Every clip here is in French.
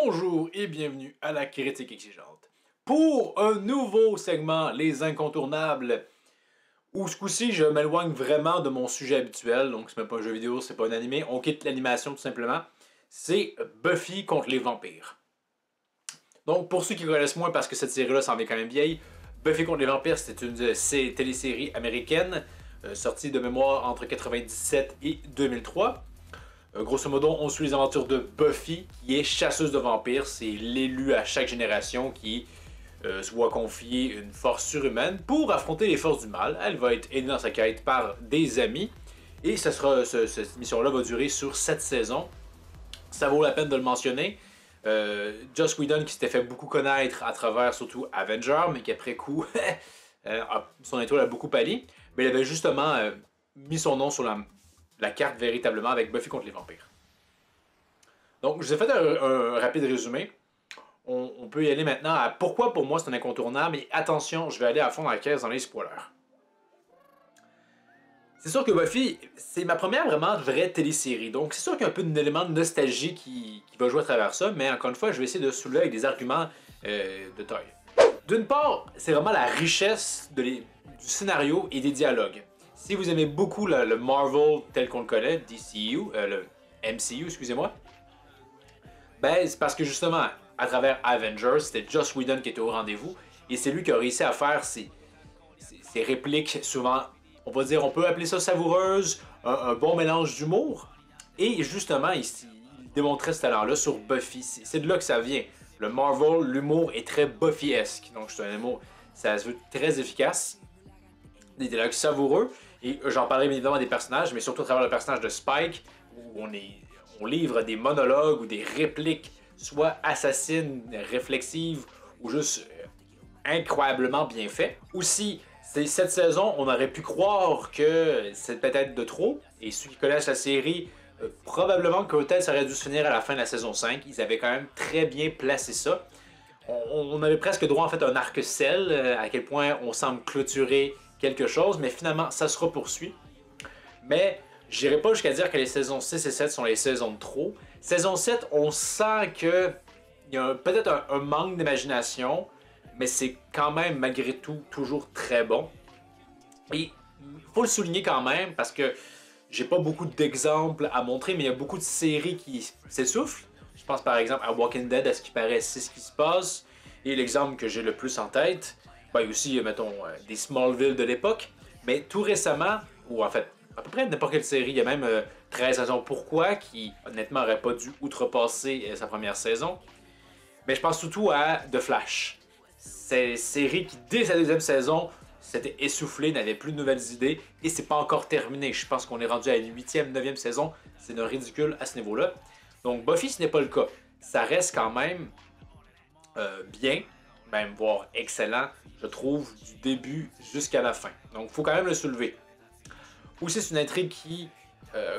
Bonjour et bienvenue à la critique exigeante. Pour un nouveau segment, les incontournables, où ce coup-ci je m'éloigne vraiment de mon sujet habituel, donc c'est même pas un jeu vidéo, c'est pas un animé, on quitte l'animation tout simplement, c'est Buffy contre les vampires. Donc pour ceux qui connaissent moins, parce que cette série-là s'en vient quand même vieille, Buffy contre les vampires c'est une télésérie américaine, sortie de mémoire entre 1997 et 2003. Grosso modo, on suit les aventures de Buffy, qui est chasseuse de vampires. C'est l'élu à chaque génération qui se voit confier une force surhumaine pour affronter les forces du mal. Elle va être aidée dans sa quête par des amis. Et cette mission-là va durer sur 7 saisons. Ça vaut la peine de le mentionner. Joss Whedon, qui s'était fait beaucoup connaître à travers surtout Avengers, mais qui après coup, son étoile a beaucoup pâli. Mais il avait justement mis son nom sur la carte véritablement avec Buffy contre les vampires. Donc, je vous ai fait un rapide résumé. On peut y aller maintenant à pourquoi pour moi c'est un incontournable. Et attention, je vais aller à fond dans la caisse dans les spoilers. C'est sûr que Buffy, c'est ma première vraiment vraie télésérie. Donc, c'est sûr qu'il y a un peu d'élément de nostalgie qui va jouer à travers ça. Mais encore une fois, je vais essayer de soulever avec des arguments de taille. D'une part, c'est vraiment la richesse du scénario et des dialogues. Si vous aimez beaucoup le Marvel tel qu'on le connaît, le MCU, excusez-moi, ben c'est parce que justement, à travers Avengers, c'était Joss Whedon qui était au rendez-vous, et c'est lui qui a réussi à faire ces répliques souvent, on peut appeler ça savoureuse, un bon mélange d'humour, et justement, il démontrait ce talent-là sur Buffy. C'est de là que ça vient. Le Marvel, l'humour est très Buffy-esque, donc c'est un humour, ça se veut très efficace, des dialogues savoureux. Et j'en parlerai bien évidemment des personnages, mais surtout à travers le personnage de Spike, où on livre des monologues ou des répliques, soit assassines, réflexives, ou juste incroyablement bien fait. Aussi, cette saison, on aurait pu croire que c'est peut-être de trop, et ceux qui connaissent la série, probablement que peut-être ça aurait dû se finir à la fin de la saison 5. Ils avaient quand même très bien placé ça. On avait presque droit en fait à un arc-ciel, à quel point on semble clôturer quelque chose, mais finalement, ça se poursuit. Mais j'irai pas jusqu'à dire que les saisons 6 et 7 sont les saisons de trop. Saison 7, on sent que il y a peut-être un manque d'imagination, mais c'est quand même, malgré tout, toujours très bon. Et il faut le souligner quand même, parce que j'ai pas beaucoup d'exemples à montrer, mais il y a beaucoup de séries qui s'essoufflent. Je pense par exemple à Walking Dead, à ce qui paraît, c'est ce qui se passe. Et l'exemple que j'ai le plus en tête, ben aussi, mettons, des Smallville de l'époque, mais tout récemment, ou en fait, à peu près n'importe quelle série, il y a même 13 raisons pourquoi, qui honnêtement n'aurait pas dû outrepasser sa première saison. Mais je pense surtout à The Flash. C'est une série qui, dès sa deuxième saison, s'était essoufflée, n'avait plus de nouvelles idées, et c'est pas encore terminé. Je pense qu'on est rendu à la 8e, 9e saison, c'est ridicule à ce niveau-là. Donc Buffy, ce n'est pas le cas. Ça reste quand même bien, même voire excellent, je trouve, du début jusqu'à la fin. Donc, il faut quand même le soulever. Aussi, c'est une intrigue qui,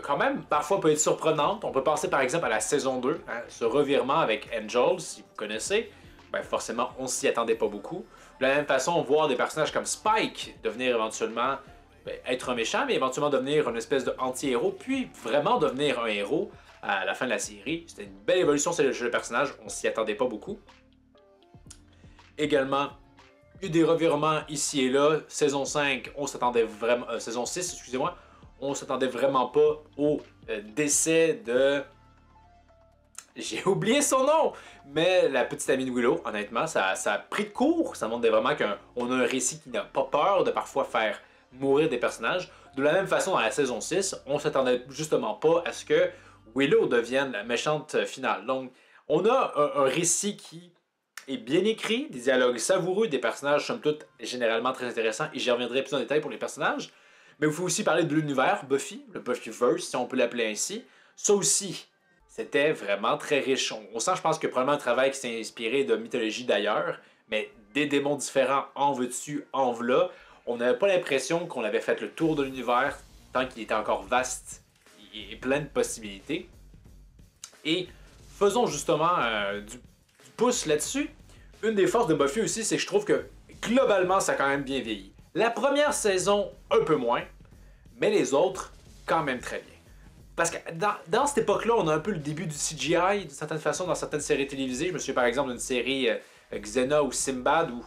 quand même, parfois peut être surprenante. On peut penser par exemple à la saison 2, hein, ce revirement avec Angel, si vous connaissez. Ben, forcément, on s'y attendait pas beaucoup. De la même façon, voir des personnages comme Spike devenir éventuellement, être un méchant, mais éventuellement devenir une espèce de anti-héros, puis vraiment devenir un héros à la fin de la série. C'était une belle évolution chez le personnage, on s'y attendait pas beaucoup. Également, il y a eu des revirements ici et là. Saison 5, on s'attendait vraiment... saison 6, excusez-moi. On s'attendait vraiment pas au décès de... J'ai oublié son nom! Mais la petite amie de Willow, honnêtement, ça a pris de court. Ça montre vraiment qu'on a un récit qui n'a pas peur de parfois faire mourir des personnages. De la même façon, dans la saison 6, on s'attendait justement pas à ce que Willow devienne la méchante finale. Donc, on a un récit qui est bien écrit, des dialogues savoureux, des personnages somme toute généralement très intéressants, et j'y reviendrai plus en détail pour les personnages. Mais il faut aussi parler de l'univers Buffy, le Buffyverse, si on peut l'appeler ainsi. Ça aussi, c'était vraiment très riche. On sent, je pense, que probablement un travail qui s'est inspiré de mythologie d'ailleurs, mais des démons différents en veux-tu, en v'là. On n'avait pas l'impression qu'on avait fait le tour de l'univers, tant qu'il était encore vaste et plein de possibilités. Et faisons justement du pouce là-dessus. Une des forces de Buffy aussi, c'est que je trouve que globalement, ça a quand même bien vieilli. La première saison, un peu moins, mais les autres, quand même très bien. Parce que dans cette époque-là, on a un peu le début du CGI, d'une certaine façon, dans certaines séries télévisées. Je me souviens par exemple d'une série Xena ou Sinbad où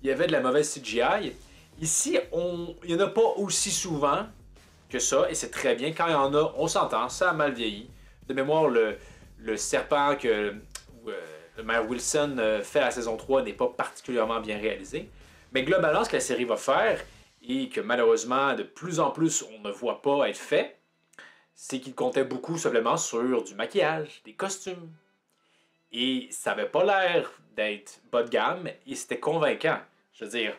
il y avait de la mauvaise CGI. Ici, il n'y en a pas aussi souvent que ça, et c'est très bien. Quand il y en a, on s'entend, ça a mal vieilli. De mémoire, le serpent que le maire Wilson fait à la saison 3 n'est pas particulièrement bien réalisé. Mais globalement, ce que la série va faire, et que malheureusement, de plus en plus, on ne voit pas être fait, c'est qu'il comptait beaucoup simplement sur du maquillage, des costumes. Et ça avait pas l'air d'être bas de gamme, et c'était convaincant. Je veux dire,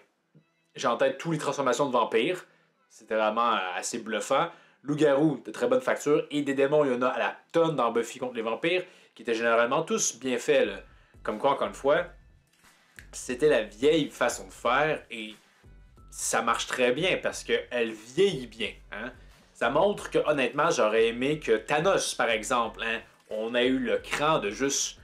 j'ai en tête toutes les transformations de vampires, c'était vraiment assez bluffant. Loup-garou, de très bonne facture, et des démons, il y en a à la tonne dans Buffy contre les vampires, qui étaient généralement tous bien faits, là. Comme quoi, encore une fois, c'était la vieille façon de faire, et ça marche très bien, parce qu'elle vieillit bien, hein. Ça montre que, honnêtement, j'aurais aimé que Thanos, par exemple, hein, on a eu le cran de juste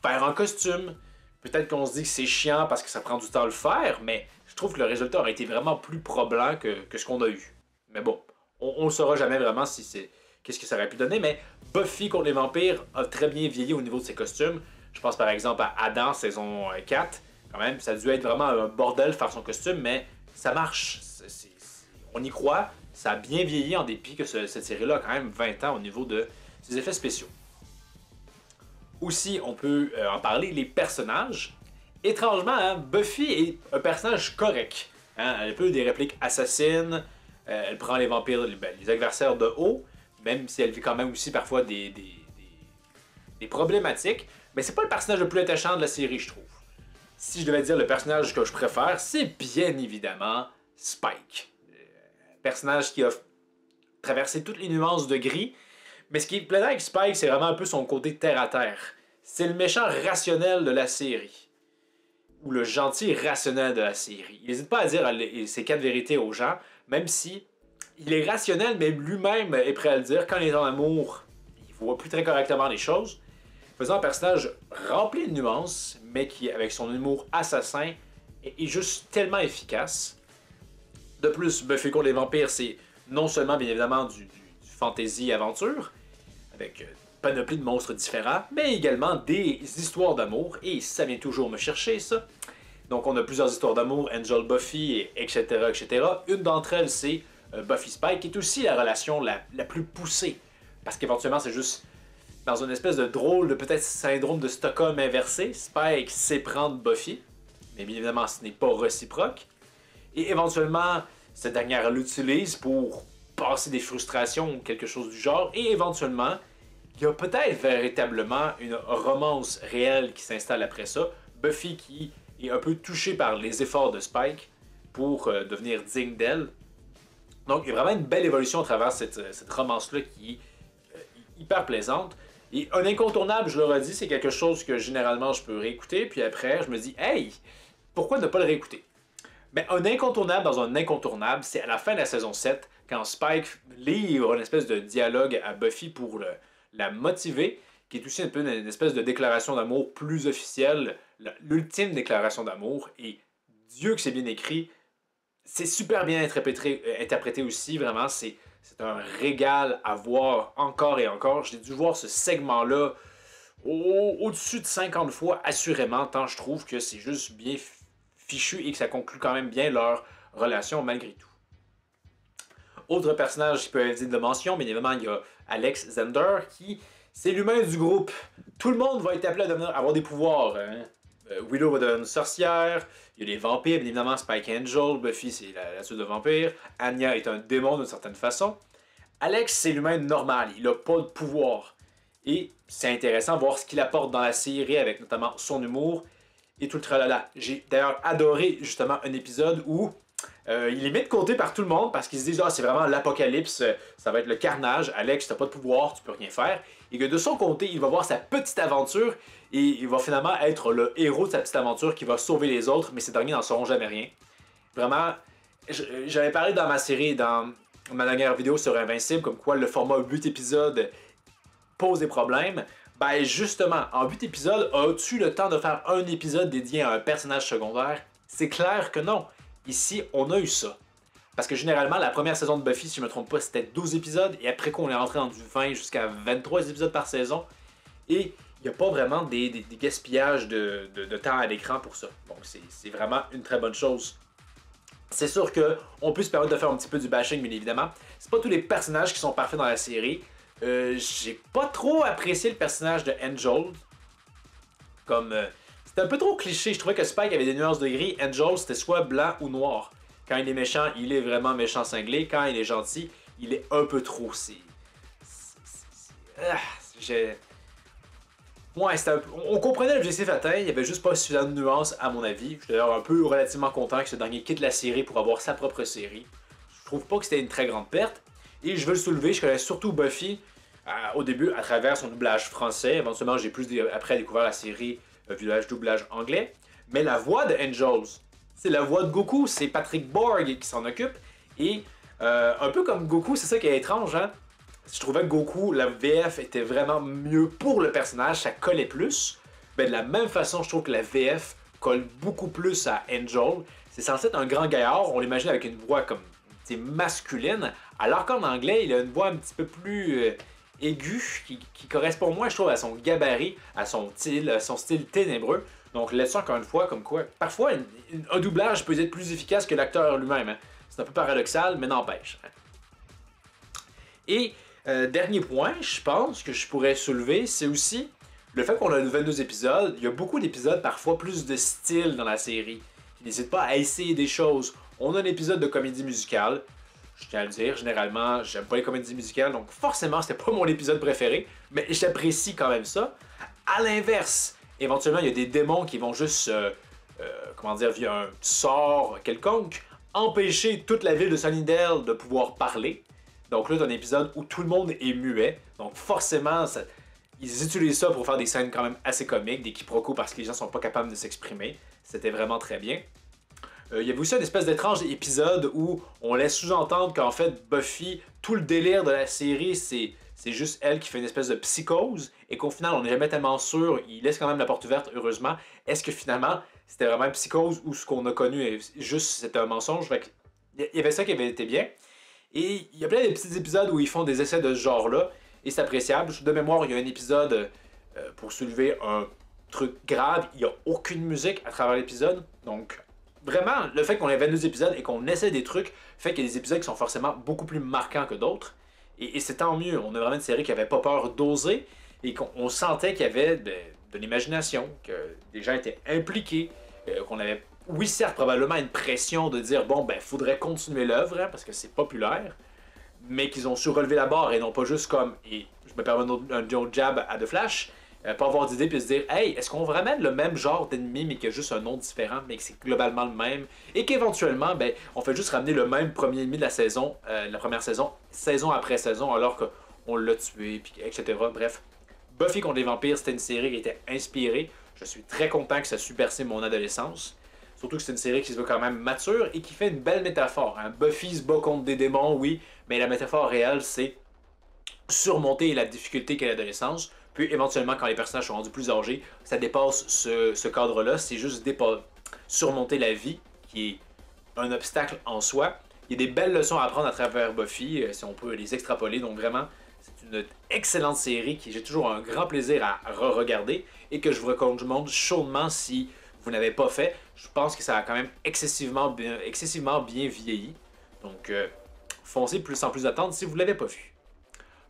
faire un costume. Peut-être qu'on se dit que c'est chiant parce que ça prend du temps à le faire, mais je trouve que le résultat aurait été vraiment plus probant que ce qu'on a eu. Mais bon, on ne saura jamais vraiment si c'est qu'est-ce que ça aurait pu donner, mais Buffy contre les vampires a très bien vieilli au niveau de ses costumes. Je pense par exemple à Adam, saison 4. Quand même, ça a dû être vraiment un bordel faire son costume, mais ça marche. On y croit. Ça a bien vieilli en dépit que cette série-là a quand même 20 ans au niveau de ses effets spéciaux. Aussi, on peut en parler, les personnages. Étrangement, hein, Buffy est un personnage correct. Hein, elle a un peu des répliques assassines, elle prend les vampires, les adversaires de haut, même si elle vit quand même aussi parfois des problématiques. Mais c'est pas le personnage le plus attachant de la série, je trouve. Si je devais dire le personnage que je préfère, c'est bien évidemment Spike. Personnage qui a traversé toutes les nuances de gris. Mais ce qui est plaisant avec Spike, c'est vraiment un peu son côté terre-à-terre. C'est le méchant rationnel de la série. Ou le gentil rationnel de la série. Il n'hésite pas à dire ses 4 vérités aux gens, même si il est rationnel, mais lui-même est prêt à le dire. Quand il est en amour, il voit plus très correctement les choses. Faisant un personnage rempli de nuances, mais qui, avec son humour assassin, est juste tellement efficace. De plus, Buffy contre les vampires, c'est non seulement, bien évidemment, du fantasy aventure, avec panoplie de monstres différents, mais également des histoires d'amour, et ça vient toujours me chercher, ça. Donc on a plusieurs histoires d'amour, Angel Buffy, etc., etc. Une d'entre elles, c'est Buffy Spike, qui est aussi la relation la plus poussée, parce qu'éventuellement, c'est juste dans une espèce de drôle de peut-être syndrome de Stockholm inversé. Spike sait prendre Buffy, mais bien évidemment, ce n'est pas réciproque. Et éventuellement, cette dernière l'utilise pour passer des frustrations ou quelque chose du genre. Et éventuellement, il y a peut-être véritablement une romance réelle qui s'installe après ça. Buffy qui est un peu touchée par les efforts de Spike pour devenir digne d'elle. Donc il y a vraiment une belle évolution à travers cette romance-là qui est hyper plaisante. Et un incontournable, je le redis, c'est quelque chose que généralement je peux réécouter. Puis après, je me dis, hey, pourquoi ne pas le réécouter? Ben, un incontournable dans un incontournable, c'est à la fin de la saison 7, quand Spike livre une espèce de dialogue à Buffy pour la motiver, qui est aussi un peu une espèce de déclaration d'amour plus officielle, l'ultime déclaration d'amour, et Dieu que c'est bien écrit, c'est super bien interprété aussi, vraiment, c'est un régal à voir encore et encore. J'ai dû voir ce segment-là au-dessus de 50 fois, assurément, tant je trouve que c'est juste bien fichu et que ça conclut quand même bien leur relation malgré tout. Autre personnage qui peut être digne de mention, bien évidemment, il y a Alex Zender, qui c'est l'humain du groupe. Tout le monde va être appelé à avoir des pouvoirs. Hein? Willow va devenir une sorcière, il y a les vampires, bien évidemment, Spike Angel, Buffy c'est la suite de vampire, Anya est un démon d'une certaine façon. Alex, c'est l'humain normal, il n'a pas de pouvoir. Et c'est intéressant de voir ce qu'il apporte dans la série avec notamment son humour et tout le tralala. J'ai d'ailleurs adoré justement un épisode où il est mis de côté par tout le monde parce qu'ils se disent c'est vraiment l'apocalypse, ça va être le carnage, Alex t'as pas de pouvoir, tu peux rien faire. Et que de son côté, il va voir sa petite aventure et il va finalement être le héros de sa petite aventure qui va sauver les autres, mais ces derniers n'en sauront jamais rien. Vraiment, j'avais parlé dans ma série, dans ma dernière vidéo sur Invincible, comme quoi le format 8 épisodes pose des problèmes. Ben justement, en 8 épisodes, as-tu le temps de faire un épisode dédié à un personnage secondaire? C'est clair que non. Ici, on a eu ça. Parce que généralement, la première saison de Buffy, si je me trompe pas, c'était 12 épisodes, et après qu'on est rentré dans du 20 jusqu'à 23 épisodes par saison. Et il n'y a pas vraiment des gaspillages de temps à l'écran pour ça. Donc c'est vraiment une très bonne chose. C'est sûr qu'on peut se permettre de faire un petit peu du bashing, bien évidemment. C'est pas tous les personnages qui sont parfaits dans la série. J'ai pas trop apprécié le personnage de Angel. Comme c'était un peu trop cliché. Je trouvais que Spike avait des nuances de gris. Angel, c'était soit blanc ou noir. Quand il est méchant, il est vraiment méchant cinglé. Quand il est gentil, il est un peu trop. Ouais, on comprenait l'objectif atteint, il n'y avait juste pas suffisamment de nuances à mon avis. Je suis d'ailleurs un peu relativement content que ce dernier quitte la série pour avoir sa propre série. Je trouve pas que c'était une très grande perte. Et je veux le soulever, je connais surtout Buffy au début à travers son doublage français. Éventuellement, j'ai plus après découvert la série doublage anglais. Mais la voix de Angels, c'est la voix de Goku, c'est Patrick Borg qui s'en occupe. Et un peu comme Goku, c'est ça qui est étrange, hein? Je trouvais que Goku, la VF était vraiment mieux pour le personnage, ça collait plus. Ben, de la même façon, je trouve que la VF colle beaucoup plus à Angel. C'est censé être un grand gaillard, on l'imagine avec une voix comme masculine, alors qu'en anglais, il a une voix un petit peu plus aiguë, qui correspond moins, je trouve, à son gabarit, à son style ténébreux. Donc là-dessus, encore une fois, comme quoi, parfois, un doublage peut être plus efficace que l'acteur lui-même. Hein. C'est un peu paradoxal, mais n'empêche. Hein. Et dernier point, je pense, que je pourrais soulever, c'est aussi le fait qu'on a 22 épisodes. Il y a beaucoup d'épisodes, parfois plus de style dans la série. N'hésite pas à essayer des choses. On a un épisode de comédie musicale. Je tiens à le dire, généralement, j'aime pas les comédies musicales, donc forcément, c'était pas mon épisode préféré, mais j'apprécie quand même ça. À l'inverse, éventuellement, il y a des démons qui vont juste, comment dire, via un sort quelconque, empêcher toute la ville de Sunnydale de pouvoir parler. Donc là, c'est un épisode où tout le monde est muet. Donc forcément, ils utilisent ça pour faire des scènes quand même assez comiques, des quiproquos parce que les gens sont pas capables de s'exprimer. C'était vraiment très bien. Il y avait aussi une espèce d'étrange épisode où on laisse sous-entendre qu'en fait, Buffy, tout le délire de la série, c'est juste elle qui fait une espèce de psychose et qu'au final, on n'est jamais tellement sûr. Il laisse quand même la porte ouverte, heureusement. Est-ce que finalement, c'était vraiment une psychose ou ce qu'on a connu est juste c'était un mensonge? Il y avait ça qui avait été bien. Et il y a plein de petits épisodes où ils font des essais de ce genre-là, et c'est appréciable. De mémoire, il y a un épisode pour soulever un truc grave, il n'y a aucune musique à travers l'épisode. Donc, vraiment, le fait qu'on ait 22 épisodes et qu'on essaie des trucs fait qu'il y a des épisodes qui sont forcément beaucoup plus marquants que d'autres. Et c'est tant mieux. On a vraiment une série qui n'avait pas peur d'oser et qu'on sentait qu'il y avait de l'imagination, que des gens étaient impliqués, qu'on avait oui, certes, probablement une pression de dire bon, ben, faudrait continuer l'œuvre, hein, parce que c'est populaire, mais qu'ils ont su relever la barre et non pas juste comme, et je me permets un autre jab à The Flash, pas avoir d'idée puis se dire hey, est-ce qu'on ramène le même genre d'ennemi, mais qu'il y a juste un nom différent, mais que c'est globalement le même, et qu'éventuellement, ben, on fait juste ramener le même premier ennemi de la saison, la première saison, saison après saison, alors qu'on l'a tué, puis, etc. Bref, Buffy contre les vampires, c'était une série qui était inspirée. Je suis très content que ça supersé mon adolescence. Surtout que c'est une série qui se veut quand même mature et qui fait une belle métaphore. Hein. Buffy se bat contre des démons, oui, mais la métaphore réelle, c'est surmonter la difficulté qu'est l'adolescence. Puis éventuellement, quand les personnages sont rendus plus âgés, ça dépasse ce cadre-là. C'est juste surmonter la vie, qui est un obstacle en soi. Il y a des belles leçons à apprendre à travers Buffy, si on peut les extrapoler. Donc vraiment, c'est une excellente série que j'ai toujours un grand plaisir à re-regarder et que je vous recommande chaudement si vous n'avez pas fait. Je pense que ça a quand même excessivement bien vieilli. Donc, foncez plus sans plus attendre si vous ne l'avez pas vu.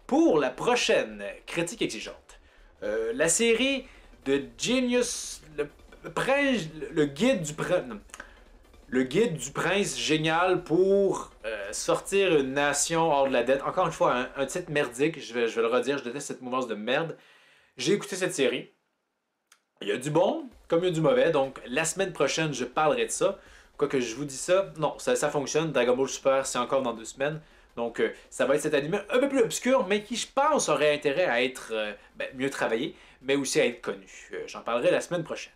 Pour la prochaine critique exigeante, la série de Genius, le guide du prince, le guide du prince génial pour sortir une nation hors de la dette. Encore une fois, un titre merdique, je vais le redire, je déteste cette mouvance de merde. J'ai écouté cette série. Il y a du bon, comme il y a du mauvais, donc la semaine prochaine, je parlerai de ça. Quoique je vous dis ça, non, ça fonctionne. Dragon Ball Super, c'est encore dans 2 semaines. Donc ça va être cet anime un peu plus obscur, mais qui, je pense, aurait intérêt à être mieux travaillé, mais aussi à être connu. J'en parlerai la semaine prochaine.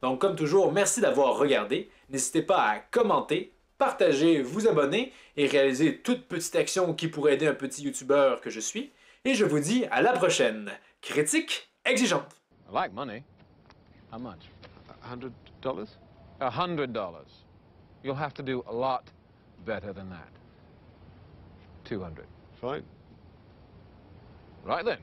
Donc comme toujours, merci d'avoir regardé. N'hésitez pas à commenter, partager, vous abonner et réaliser toute petite action qui pourrait aider un petit youtubeur que je suis. Et je vous dis à la prochaine. Critique exigeante. I like money. How much? $100? $100. You'll have to do a lot better than that. 200. Fine. Right then.